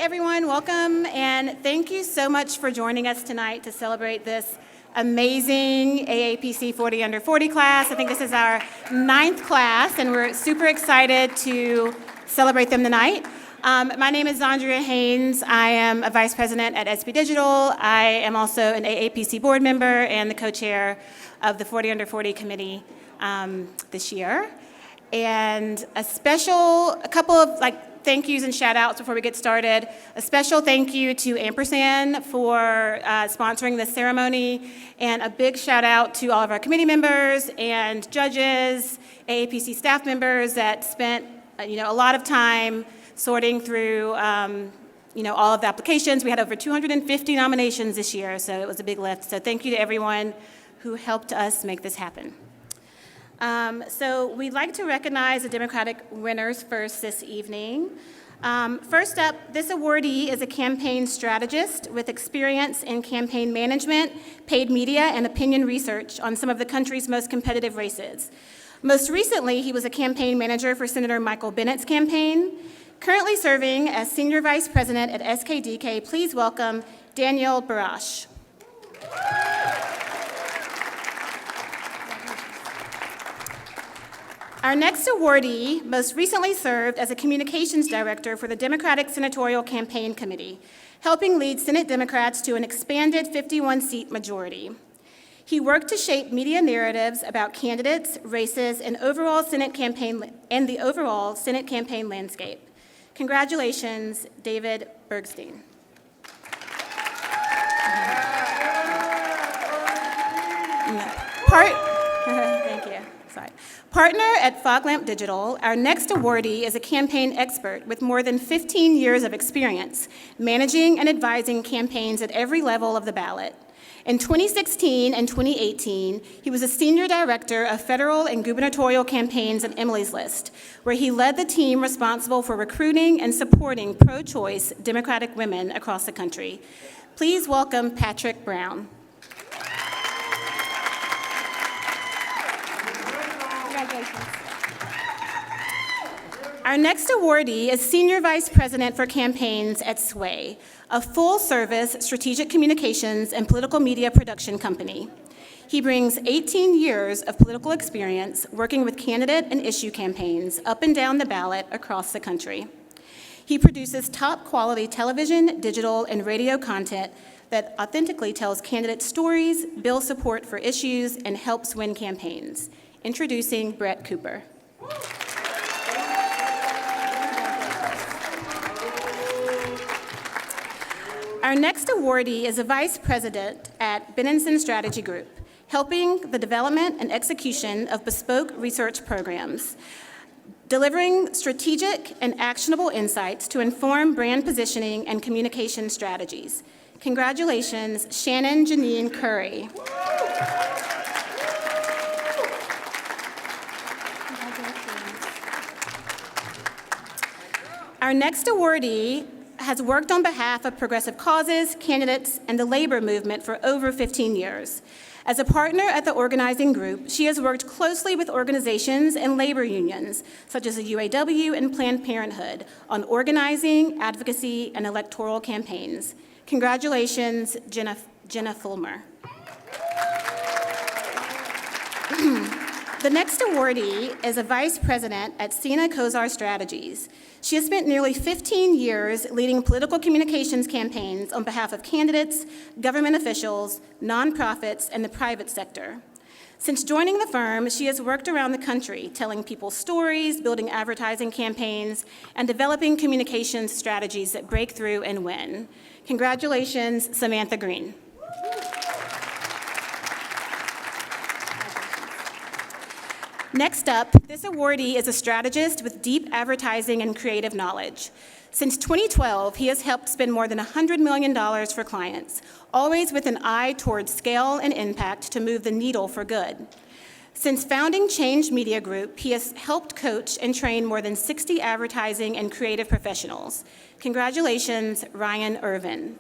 everyone, welcome, and thank you so much for joining us tonight to celebrate this amazing AAPC 40 Under 40 class. I think this is our 9th class, and we're super excited to celebrate them tonight. My name is Zandria Haynes. I am a vice president at SB Digital. I am also an AAPC board member and the co-chair of the 40 Under 40 committee this year. And a couple of thank yous and shout outs before we get started. A special thank you to Ampersand for sponsoring this ceremony, and a big shout out to all of our committee members and judges, AAPC staff members that spent a lot of time sorting through all of the applications. We had over 250 nominations this year, so it was a big lift. So thank you to everyone who helped us make this happen. So we'd like to recognize the Democratic winners first this evening. First up, this awardee is a campaign strategist with experience in campaign management, paid media, and opinion research on some of the country's most competitive races. Most recently, he was a campaign manager for Senator Michael Bennett's campaign. Currently serving as Senior Vice President at SKDK, please welcome Daniel Barash. Our next awardee most recently served as a communications director for the Democratic Senatorial Campaign Committee, helping lead Senate Democrats to an expanded 51-seat majority. He worked to shape media narratives about candidates, races, and the overall Senate campaign landscape. Congratulations, David Bergstein. Thank you. Sorry. Partner at Fog Lamp Digital, our next awardee is a campaign expert with more than 15 years of experience managing and advising campaigns at every level of the ballot. In 2016 and 2018, he was a senior director of federal and gubernatorial campaigns at Emily's List, where he led the team responsible for recruiting and supporting pro-choice Democratic women across the country. Please welcome Patrick Brown. Our next awardee is Senior Vice President for Campaigns at Sway, a full-service strategic communications and political media production company. He brings 18 years of political experience working with candidate and issue campaigns up and down the ballot across the country. He produces top-quality television, digital, and radio content that authentically tells candidate stories, builds support for issues, and helps win campaigns. Introducing Brett Cooper. Our next awardee is a vice president at Benenson Strategy Group, helping the development and execution of bespoke research programs, delivering strategic and actionable insights to inform brand positioning and communication strategies. Congratulations, Shannon Janine Curry. Our next awardee has worked on behalf of progressive causes, candidates, and the labor movement for over 15 years. As a partner at the organizing group, she has worked closely with organizations and labor unions, such as the UAW and Planned Parenthood, on organizing, advocacy, and electoral campaigns. Congratulations, Jenna Fulmer. The next awardee is a vice president at Sina Kozar Strategies. She has spent nearly 15 years leading political communications campaigns on behalf of candidates, government officials, nonprofits, and the private sector. Since joining the firm, she has worked around the country telling people stories, building advertising campaigns, and developing communications strategies that break through and win. Congratulations, Samantha Green. Next up, this awardee is a strategist with deep advertising and creative knowledge. Since 2012, he has helped spend more than $100 million for clients, always with an eye towards scale and impact to move the needle for good. Since founding Change Media Group, he has helped coach and train more than 60 advertising and creative professionals. Congratulations, Ryan Irvin.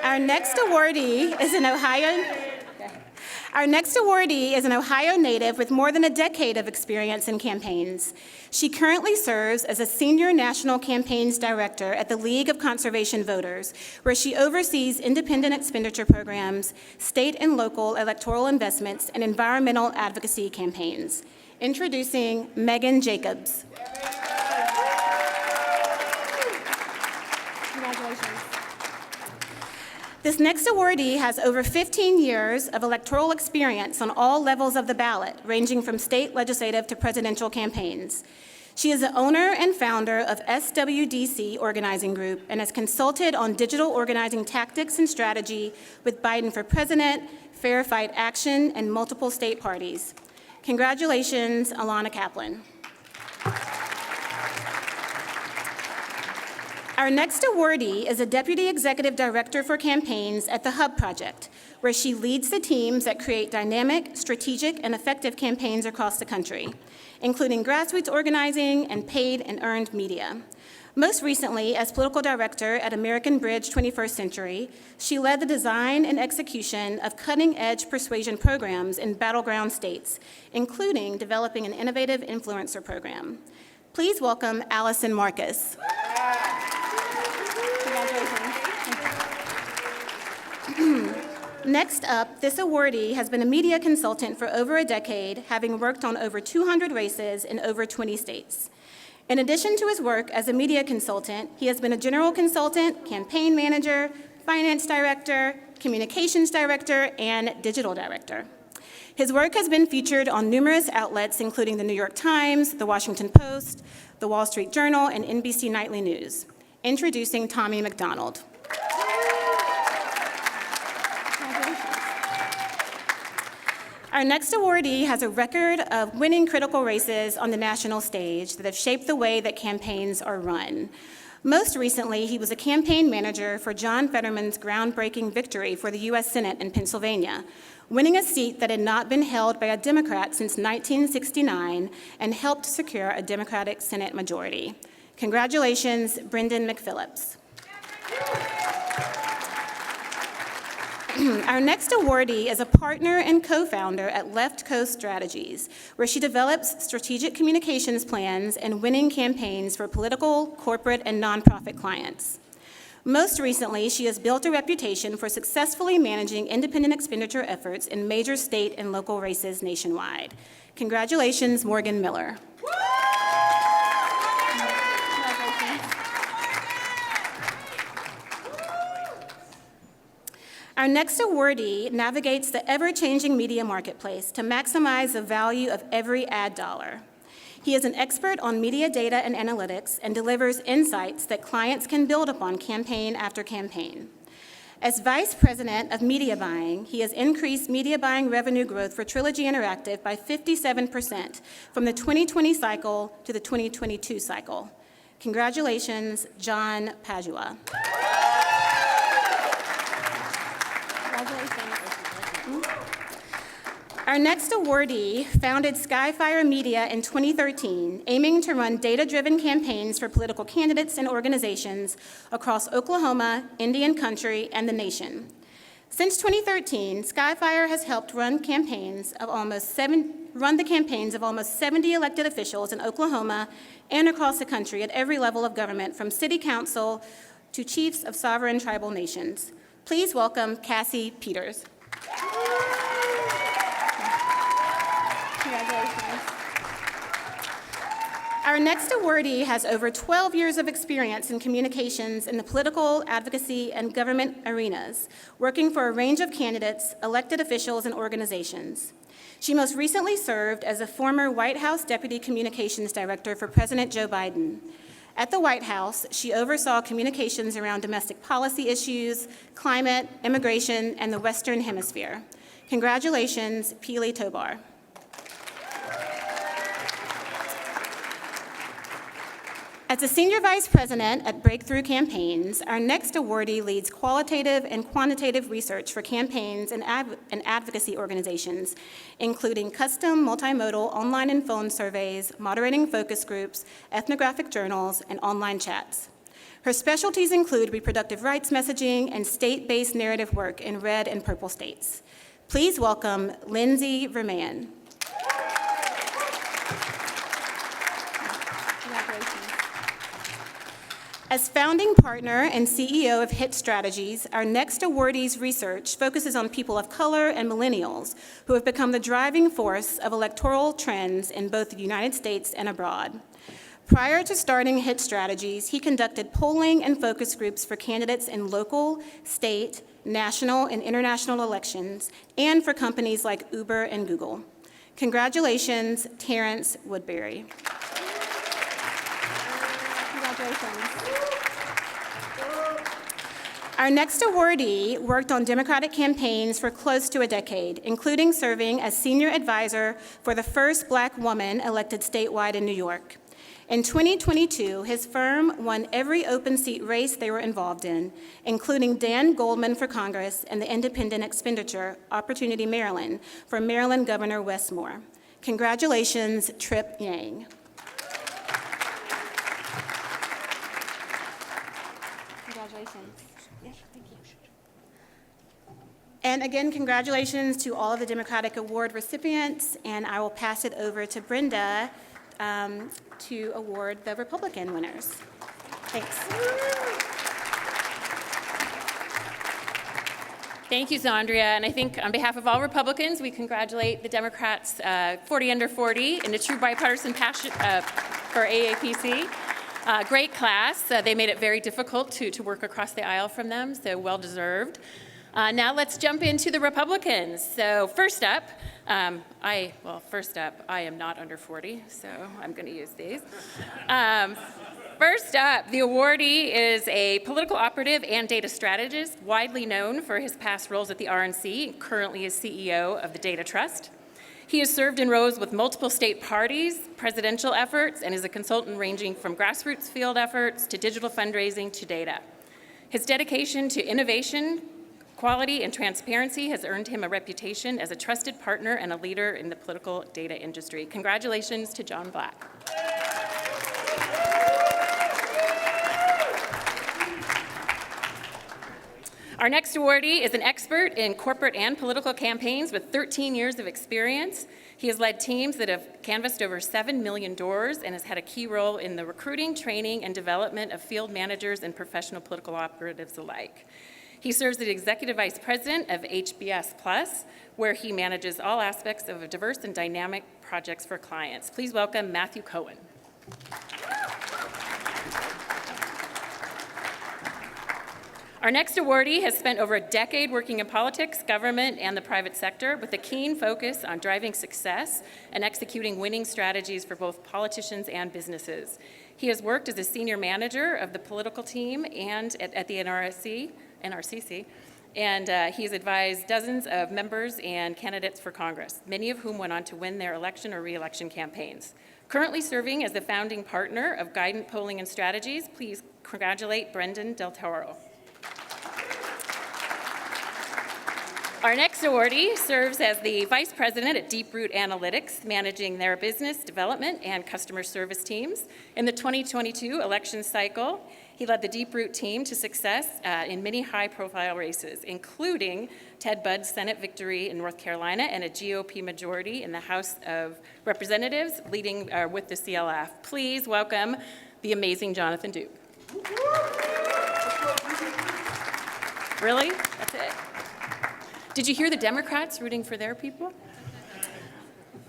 Our next awardee is an Ohio Our next awardee is an Ohio native with more than a decade of experience in campaigns. She currently serves as a Senior National Campaigns Director at the League of Conservation Voters, where she oversees independent expenditure programs, state and local electoral investments, and environmental advocacy campaigns. Introducing Megan Jacobs. Congratulations. This next awardee has over 15 years of electoral experience on all levels of the ballot, ranging from state legislative to presidential campaigns. She is the owner and founder of SWDC Organizing Group and has consulted on digital organizing tactics and strategy with Biden for President, Fair Fight Action, and multiple state parties. Congratulations, Alana Kaplan. Our next awardee is a Deputy Executive Director for Campaigns at the Hub Project, where she leads the teams that create dynamic, strategic, and effective campaigns across the country, including grassroots organizing and paid and earned media. Most recently, as Political Director at American Bridge 21st Century, she led the design and execution of cutting-edge persuasion programs in battleground states, including developing an innovative influencer program. Please welcome Allison Marcus. Next up, this awardee has been a media consultant for over a decade, having worked on over 200 races in over 20 states. In addition to his work as a media consultant, he has been a general consultant, campaign manager, finance director, communications director, and digital director. His work has been featured on numerous outlets, including the New York Times, the Washington Post, the Wall Street Journal, and NBC Nightly News. Introducing Tommy McDonald. Our next awardee has a record of winning critical races on the national stage that have shaped the way that campaigns are run. Most recently, he was a campaign manager for John Fetterman's groundbreaking victory for the U.S. Senate in Pennsylvania, winning a seat that had not been held by a Democrat since 1969 and helped secure a Democratic Senate majority. Congratulations, Brendan McPhillips. Our next awardee is a partner and co-founder at Left Coast Strategies, where she develops strategic communications plans and winning campaigns for political, corporate, and nonprofit clients. Most recently, she has built a reputation for successfully managing independent expenditure efforts in major state and local races nationwide. Congratulations, Morgan Miller. Our next awardee navigates the ever-changing media marketplace to maximize the value of every ad dollar. He is an expert on media data and analytics and delivers insights that clients can build upon campaign after campaign. As Vice President of Media Buying, he has increased media buying revenue growth for Trilogy Interactive by 57% from the 2020 cycle to the 2022 cycle. Congratulations, John Padua. Our next awardee founded Skyfire Media in 2013, aiming to run data-driven campaigns for political candidates and organizations across Oklahoma, Indian Country, and the nation. Since 2013, Skyfire has helped run the campaigns of almost 70 elected officials in Oklahoma and across the country at every level of government, from city council to chiefs of sovereign tribal nations. Please welcome Cassie Peters. Congratulations. Our next awardee has over 12 years of experience in communications in the political, advocacy, and government arenas, working for a range of candidates, elected officials, and organizations. She most recently served as a former White House Deputy Communications Director for President Joe Biden. At the White House, she oversaw communications around domestic policy issues, climate, immigration, and the Western Hemisphere. Congratulations, Pollie Tobar. As a Senior Vice President at Breakthrough Campaigns, our next awardee leads qualitative and quantitative research for campaigns and advocacy organizations, including custom multimodal online and phone surveys, moderating focus groups, ethnographic journals, and online chats. Her specialties include reproductive rights messaging and state-based narrative work in red and purple states. Please welcome Lindsay Verman. As founding partner and CEO of HIT Strategies, our next awardee's research focuses on people of color and millennials who have become the driving force of electoral trends in both the United States and abroad. Prior to starting HIT Strategies, he conducted polling and focus groups for candidates in local, state, national, and international elections, and for companies like Uber and Google. Congratulations, Terrence Woodbury. Congratulations. Our next awardee worked on Democratic campaigns for close to a decade, including serving as senior advisor for the first Black woman elected statewide in New York. In 2022, his firm won every open seat race they were involved in, including Dan Goldman for Congress and the Independent Expenditure Opportunity Maryland for Maryland Governor Wes Moore. Congratulations, Trip Yang. Congratulations. Yes, thank you. And again, congratulations to all of the Democratic Award recipients, and I will pass it over to Brenda to award the Republican winners. Thanks. Thank you, Zandria. And I think on behalf of all Republicans, we congratulate the Democrats 40 under 40 in a true bipartisan passion for AAPC. Great class. They made it very difficult to work across the aisle from them, so well-deserved. Now let's jump into the Republicans. So first up, I am not under 40, so I'm going to use these. First up, the awardee is a political operative and data strategist, widely known for his past roles at the RNC, and currently is CEO of the Data Trust. He has served in roles with multiple state parties, presidential efforts, and is a consultant ranging from grassroots field efforts to digital fundraising to data. His dedication to innovation, quality, and transparency has earned him a reputation as a trusted partner and a leader in the political data industry. Congratulations to John Black. Our next awardee is an expert in corporate and political campaigns with 13 years of experience. He has led teams that have canvassed over 7 million doors and has had a key role in the recruiting, training, and development of field managers and professional political operatives alike. He serves as Executive Vice President of HBS Plus, where he manages all aspects of diverse and dynamic projects for clients. Please welcome Matthew Cohen. Our next awardee has spent over a decade working in politics, government, and the private sector with a keen focus on driving success and executing winning strategies for both politicians and businesses. He has worked as a senior manager of the political team and at the NRCC, and he's advised dozens of members and candidates for Congress, many of whom went on to win their election or re-election campaigns. Currently serving as the founding partner of Guidant Polling and Strategies, please congratulate Brendan Del Toro. Our next awardee serves as the Vice President at Deep Root Analytics, managing their business development and customer service teams. In the 2022 election cycle, he led the Deep Root team to success in many high-profile races, including Ted Budd's Senate victory in North Carolina and a GOP majority in the House of Representatives, leading with the CLF. Please welcome the amazing Jonathan Duke. Really? That's it. Did you hear the Democrats rooting for their people?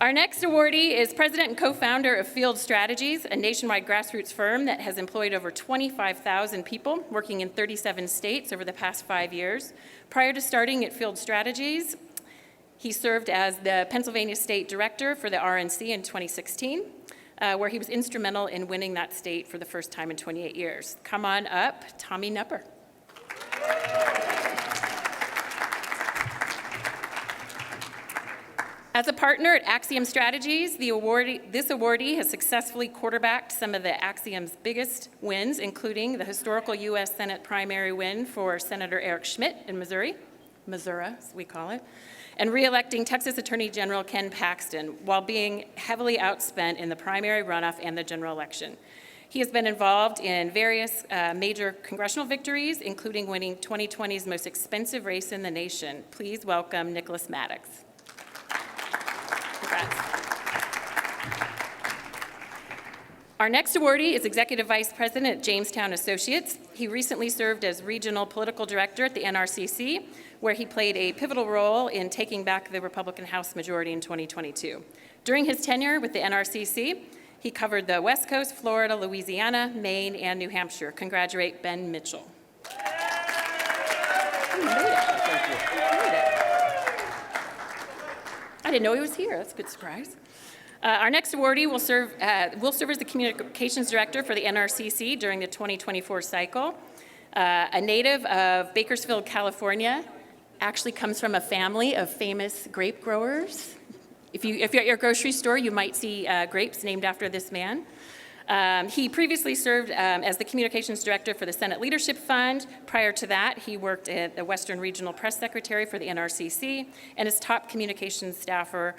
Our next awardee is president and co-founder of Field Strategies, a nationwide grassroots firm that has employed over 25,000 people working in 37 states over the past 5 years. Prior to starting at Field Strategies, he served as the Pennsylvania State Director for the RNC in 2016, where he was instrumental in winning that state for the first time in 28 years. Come on up, Tommy Nupper. As a partner at Axiom Strategies, this awardee has successfully quarterbacked some of the Axiom's biggest wins, including the historical U.S. Senate primary win for Senator Eric Schmidt in Missouri, as we call it, and re-electing Texas Attorney General Ken Paxton while being heavily outspent in the primary runoff and the general election. He has been involved in various major congressional victories, including winning 2020's most expensive race in the nation. Please welcome Nicholas Maddox. Congrats. Our next awardee is Executive Vice President at Jamestown Associates. He recently served as Regional Political Director at the NRCC, where he played a pivotal role in taking back the Republican House majority in 2022. During his tenure with the NRCC, he covered the West Coast, Florida, Louisiana, Maine, and New Hampshire. Congratulate Ben Mitchell. I didn't know he was here. That's a good surprise. Our next awardee will serve as the Communications Director for the NRCC during the 2024 cycle. A native of Bakersfield, California, actually comes from a family of famous grape growers. If you're at your grocery store, you might see grapes named after this man. He previously served as the Communications Director for the Senate Leadership Fund. Prior to that, he worked at the Western Regional Press Secretary for the NRCC and is top communications staffer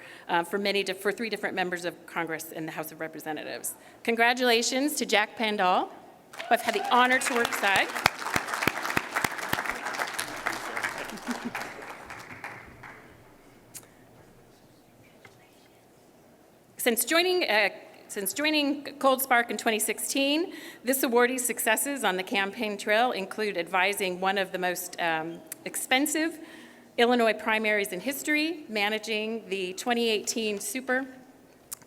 for 3 different members of Congress in the House of Representatives. Congratulations to Jack Pandal, who I've had the honor to work beside. Since joining Cold Spark in 2016, this awardee's successes on the campaign trail include advising one of the most expensive Illinois primaries in history, managing the 2018 Super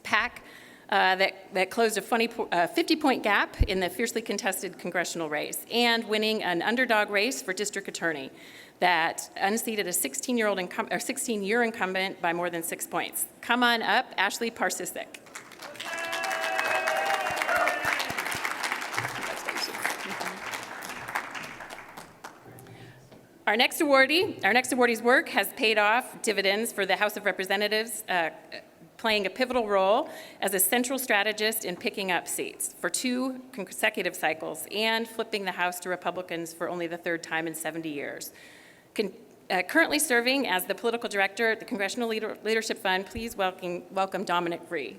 PAC that closed a 50-point gap in the fiercely contested congressional race, and winning an underdog race for district attorney that unseated a 16-year incumbent by more than 6 points. Come on up, Ashley Parsisic. Our next awardee's work has paid off dividends for the House of Representatives, playing a pivotal role as a central strategist in picking up seats for 2 consecutive cycles and flipping the House to Republicans for only the 3rd time in 70 years. Currently serving as the political director at the Congressional Leadership Fund, please welcome Dominic Vree.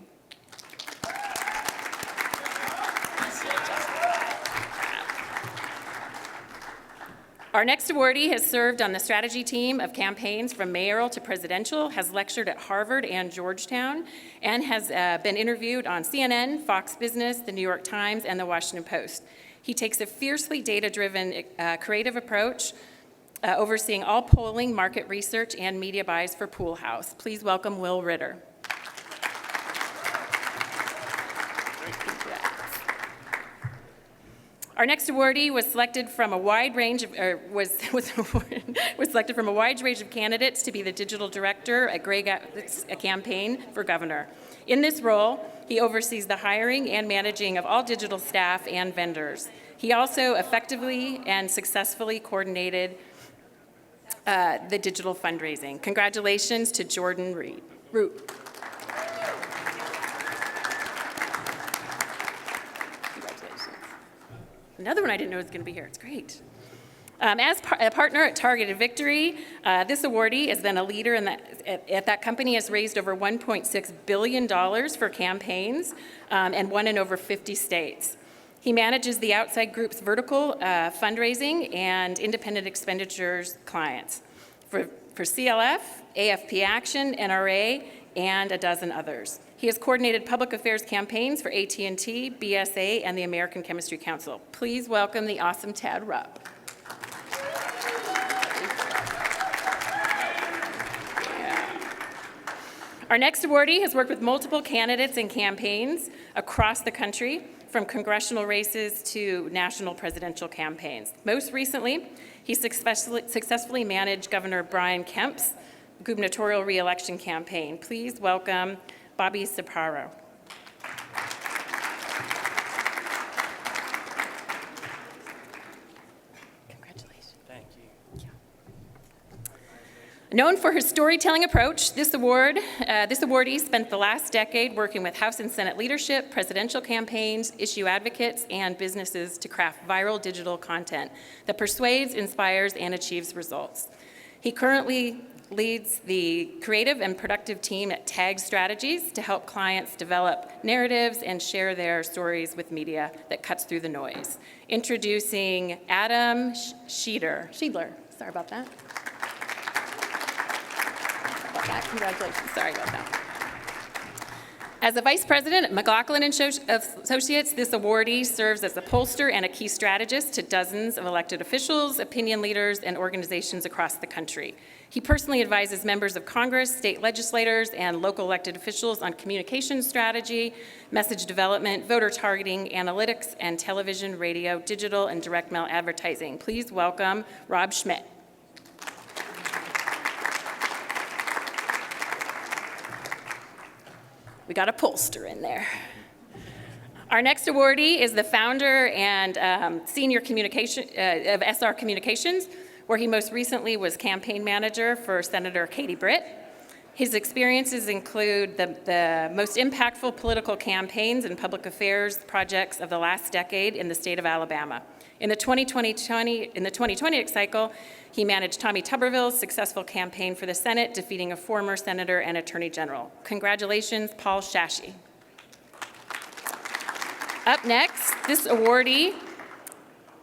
Our next awardee has served on the strategy team of campaigns from mayoral to presidential, has lectured at Harvard and Georgetown, and has been interviewed on CNN, Fox Business, The New York Times, and The Washington Post. He takes a fiercely data-driven, creative approach, overseeing all polling, market research, and media buys for Pool House. Please welcome Will Ritter. Our next awardee was selected from a wide range of candidates to be the digital director at Greg Abbott's campaign for governor. In this role, he oversees the hiring and managing of all digital staff and vendors. He also effectively and successfully coordinated the digital fundraising. Congratulations to Jordan Root. Another one I didn't know was going to be here. It's great. As a partner at Targeted Victory, this awardee has been a leader at that company, has raised over $1.6 billion for campaigns and won in over 50 states. He manages the outside group's vertical fundraising and independent expenditures clients for CLF, AFP Action, NRA, and a dozen others. He has coordinated public affairs campaigns for AT&T, BSA, and the American Chemistry Council. Please welcome the awesome Tad Rupp. Our next awardee has worked with multiple candidates and campaigns across the country, from congressional races to national presidential campaigns. Most recently, he successfully managed Governor Brian Kemp's gubernatorial re-election campaign. Please welcome Bobby Saparo. Congratulations. Thank you. Known for his storytelling approach, this awardee spent the last decade working with House and Senate leadership, presidential campaigns, issue advocates, and businesses to craft viral digital content that persuades, inspires, and achieves results. He currently leads the creative and productive team at Tag Strategies to help clients develop narratives and share their stories with media that cuts through the noise. Introducing Adam Schiedler. Sorry about that. Congratulations. Sorry about that. As a vice president at McLaughlin Associates, this awardee serves as a pollster and a key strategist to dozens of elected officials, opinion leaders, and organizations across the country. He personally advises members of Congress, state legislators, and local elected officials on communication strategy, message development, voter targeting, analytics, and television, radio, digital, and direct mail advertising. Please welcome Rob Schmidt. We got a pollster in there. Our next awardee is the founder and senior communication of SR Communications, where he most recently was campaign manager for Senator Katie Britt. His experiences include the most impactful political campaigns and public affairs projects of the last decade in the state of Alabama. In the 2020 cycle, he managed Tommy Tuberville's successful campaign for the Senate, defeating a former senator and attorney general. Congratulations, Paul Shashi. Up next, this awardee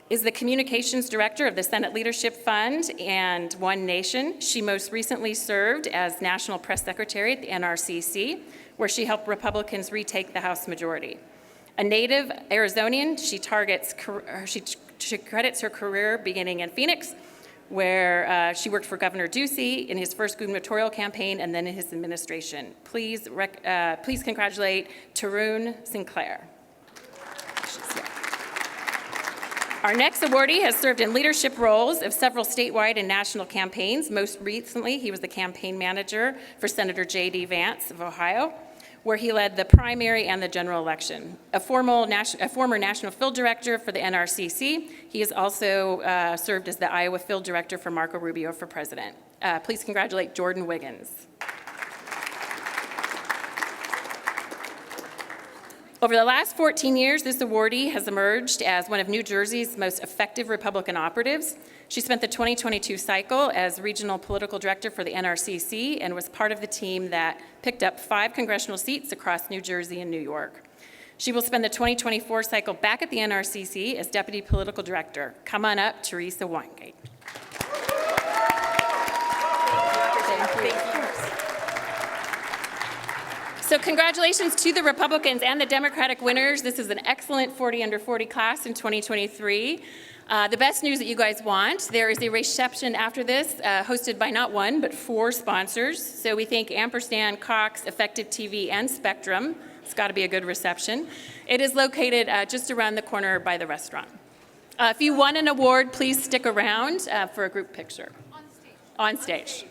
is the communications director of the Senate Leadership Fund and One Nation. She most recently served as national press secretary at the NRCC, where she helped Republicans retake the House majority. A native Arizonian, she credits her career beginning in Phoenix, where she worked for Governor Ducey in his first gubernatorial campaign and then in his administration. Please congratulate Tarun Sinclair. Our next awardee has served in leadership roles of several statewide and national campaigns. Most recently, he was the campaign manager for Senator J.D. Vance of Ohio, where he led the primary and the general election. A former national field director for the NRCC, he has also served as the Iowa field director for Marco Rubio for president. Please congratulate Jordan Wiggins. Over the last 14 years, this awardee has emerged as one of New Jersey's most effective Republican operatives. She spent the 2022 cycle as regional political director for the NRCC and was part of the team that picked up 5 congressional seats across New Jersey and New York. She will spend the 2024 cycle back at the NRCC as deputy political director. Come on up, Teresa Weingate. Thank you. So congratulations to the Republicans and the Democratic winners. This is an excellent 40 under 40 class in 2023. The best news that you guys want, there is a reception after this hosted by not one, but 4 sponsors. So we thank Ampersand, Cox, Effective TV, and Spectrum. It's got to be a good reception. It is located just around the corner by the restaurant. If you won an award, please stick around for a group picture. On stage.